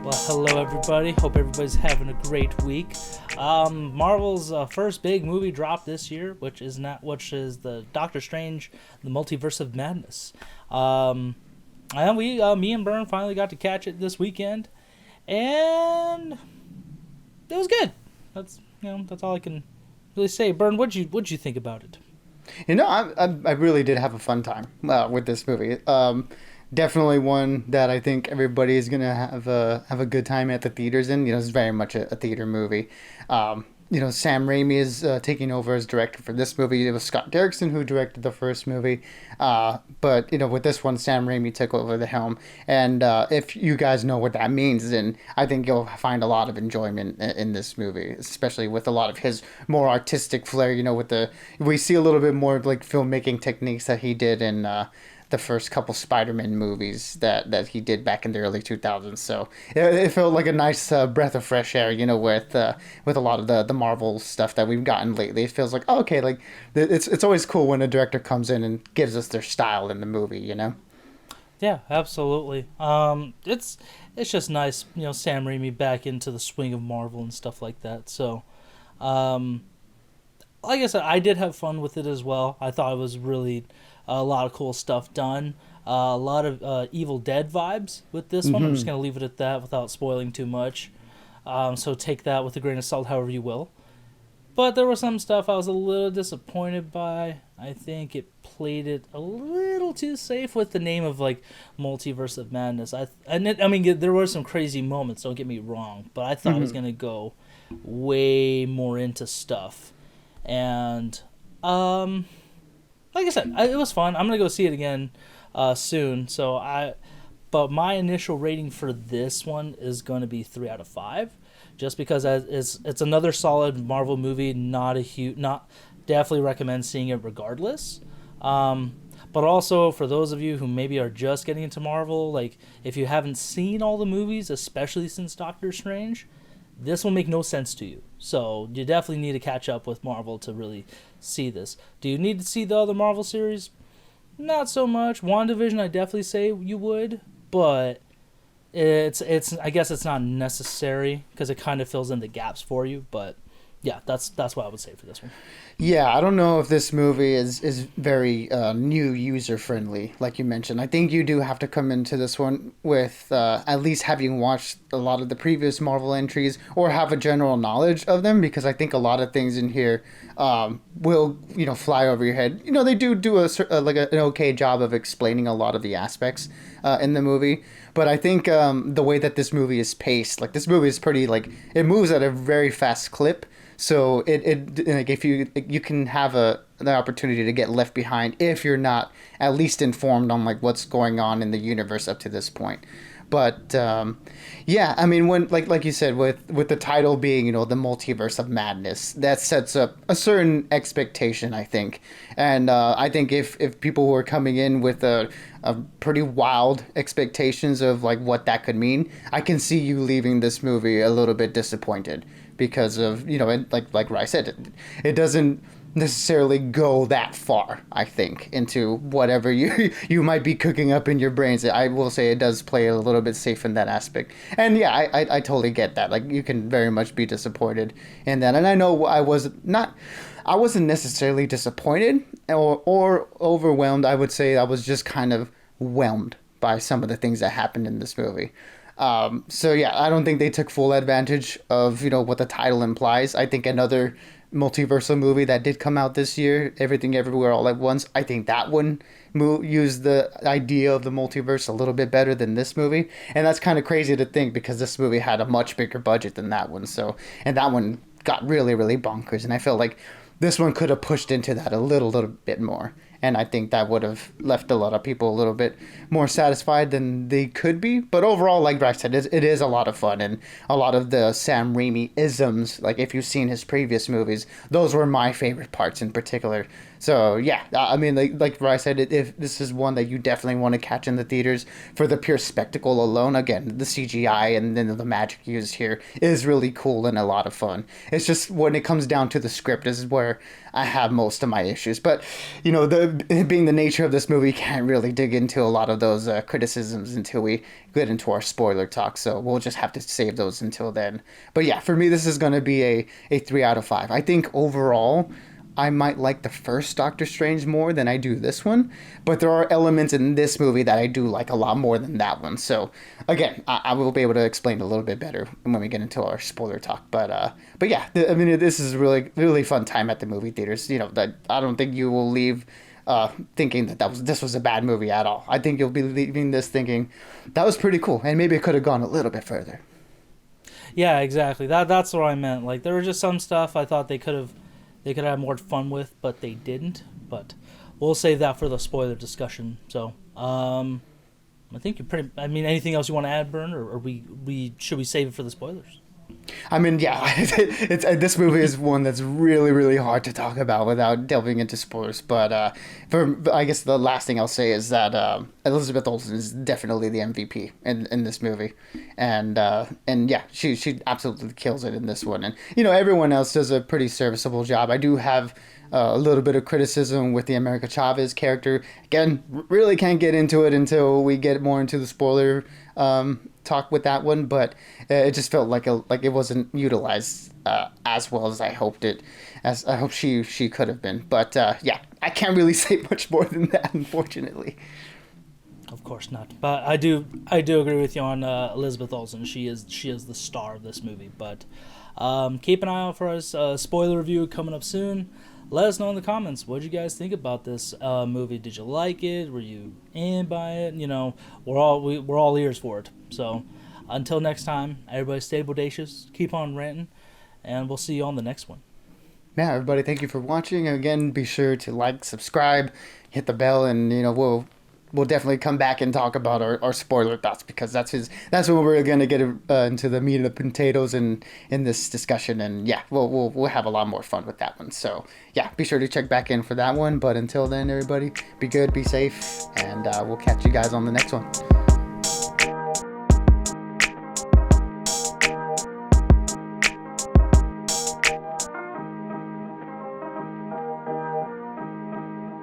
Well, hello everybody. Hope everybody's having a great week. Marvel's first big movie dropped this year, which is the Doctor Strange, the Multiverse of Madness. And me and Byrne finally got to catch it this weekend, and it was good. That's all I can really say. Byrne, what'd you think about it? I really did have a fun time with this movie. Definitely one that I think everybody is gonna have a good time at the theaters in. It's very much a theater movie. Sam Raimi is taking over as director for this movie. It was Scott Derrickson who directed the first movie, but with this one, Sam Raimi took over the helm. And if you guys know what that means, then I think you'll find a lot of enjoyment in this movie, especially with a lot of his more artistic flair. We see a little bit more like filmmaking techniques that he did in the first couple Spider-Man movies that he did back in the early 2000s. So it felt like a nice breath of fresh air, with a lot of the Marvel stuff that we've gotten lately. It feels like, oh, okay, like it's always cool when a director comes in and gives us their style in the movie. Yeah, absolutely. It's just nice, Sam Raimi back into the swing of Marvel and stuff like that. So, like I said, I did have fun with it as well. I thought it was really a lot of cool stuff done. A lot of Evil Dead vibes with this one. I'm just going to leave it at that without spoiling too much. So take that with a grain of salt, however you will. But there was some stuff I was a little disappointed by. I think it played it a little too safe with the name of like Multiverse of Madness. There were some crazy moments. Don't get me wrong, but I thought it was gonna go way more into stuff, and like I said, it was fun. I'm gonna go see it again soon. But my initial rating for this one is going to be 3 out of 5, just because it's another solid Marvel movie. Not definitely recommend seeing it regardless. But also for those of you who maybe are just getting into Marvel, like if you haven't seen all the movies, especially since Doctor Strange, this will make no sense to you. So you definitely need to catch up with Marvel to really see this. Do you need to see the other Marvel series? Not so much. WandaVision, I definitely say you would, but it's I guess it's not necessary because it kind of fills in the gaps for you. But yeah, that's what I would say for this one. Yeah, I don't know if this movie is very new user friendly, like you mentioned. I think you do have to come into this one with at least having watched a lot of the previous Marvel entries or have a general knowledge of them, because I think a lot of things in here will fly over your head. They do an okay job of explaining a lot of the aspects in the movie. But I think the way that this movie is paced, like this movie is pretty it moves at a very fast clip. So it like if you can have the opportunity to get left behind if you're not at least informed on like what's going on in the universe up to this point. But yeah, I mean, when like you said, with the title being the Multiverse of Madness, that sets up a certain expectation, I think. And I think if people were coming in with a pretty wild expectations of like what that could mean, I can see you leaving this movie a little bit disappointed because of like Rai said, it doesn't necessarily go that far, I think, into whatever you might be cooking up in your brains. I will say it does play a little bit safe in that aspect. And yeah, I totally get that. Like, you can very much be disappointed in that. And I know I wasn't necessarily disappointed or overwhelmed. I would say I was just kind of whelmed by some of the things that happened in this movie. So yeah, I don't think they took full advantage of what the title implies. I think another multiversal movie that did come out this year, Everything Everywhere All at Once, I think that one used the idea of the multiverse a little bit better than this movie. And that's kind of crazy to think because this movie had a much bigger budget than that one. And that one got really, really bonkers. And I felt like this one could have pushed into that a little bit more. And I think that would have left a lot of people a little bit more satisfied than they could be. But overall, like Brad said, it is a lot of fun. And a lot of the Sam Raimi isms, like if you've seen his previous movies, those were my favorite parts in particular. So yeah, I mean, like Bryce said, if this is one that you definitely want to catch in the theaters for the pure spectacle alone. Again, the CGI and then the magic used here is really cool and a lot of fun. It's just when it comes down to the script, this is where I have most of my issues. But the being the nature of this movie, can't really dig into a lot of those criticisms until we get into our spoiler talk. So we'll just have to save those until then. But yeah, for me, this is going to be a 3 out of 5. I think overall, I might like the first Doctor Strange more than I do this one, but there are elements in this movie that I do like a lot more than that one. So again, I will be able to explain a little bit better when we get into our spoiler talk. But yeah, I mean, this is a really fun time at the movie theaters. That I don't think you will leave thinking this was a bad movie at all. I think you'll be leaving this thinking that was pretty cool, and maybe it could have gone a little bit further. Yeah, exactly. That's what I meant. Like, there was just some stuff I thought they could have more fun with, but they didn't. But we'll save that for the spoiler discussion. So, I think you're pretty. I mean, anything else you want to add, Bern, or should we save it for the spoilers? I mean, yeah, this movie is one that's really hard to talk about without delving into spoilers. But I guess the last thing I'll say is that Elizabeth Olsen is definitely the MVP in this movie, and yeah, she absolutely kills it in this one. And everyone else does a pretty serviceable job. I do have a little bit of criticism with the America Chavez character. Again, really can't get into it until we get more into the spoiler talk with that one, but it just felt like it wasn't utilized as well as I hoped she could have been. But yeah, I can't really say much more than that, unfortunately. Of course not, but I do agree with you on Elizabeth Olsen. She is the star of this movie. But keep an eye out for us spoiler review coming up soon. Let us know in the comments, what did you guys think about this movie? Did you like it? Were you in by it? We're all ears for it. So until next time, everybody stay bodacious, keep on ranting, and we'll see you on the next one. Yeah, everybody, thank you for watching. Again, be sure to like, subscribe, hit the bell, and we'll definitely come back and talk about our spoiler thoughts, because that's when we're gonna get into the meat of the potatoes in this discussion. And yeah, we'll have a lot more fun with that one. So yeah, be sure to check back in for that one. But until then, everybody, be good, be safe, and we'll catch you guys on the next one.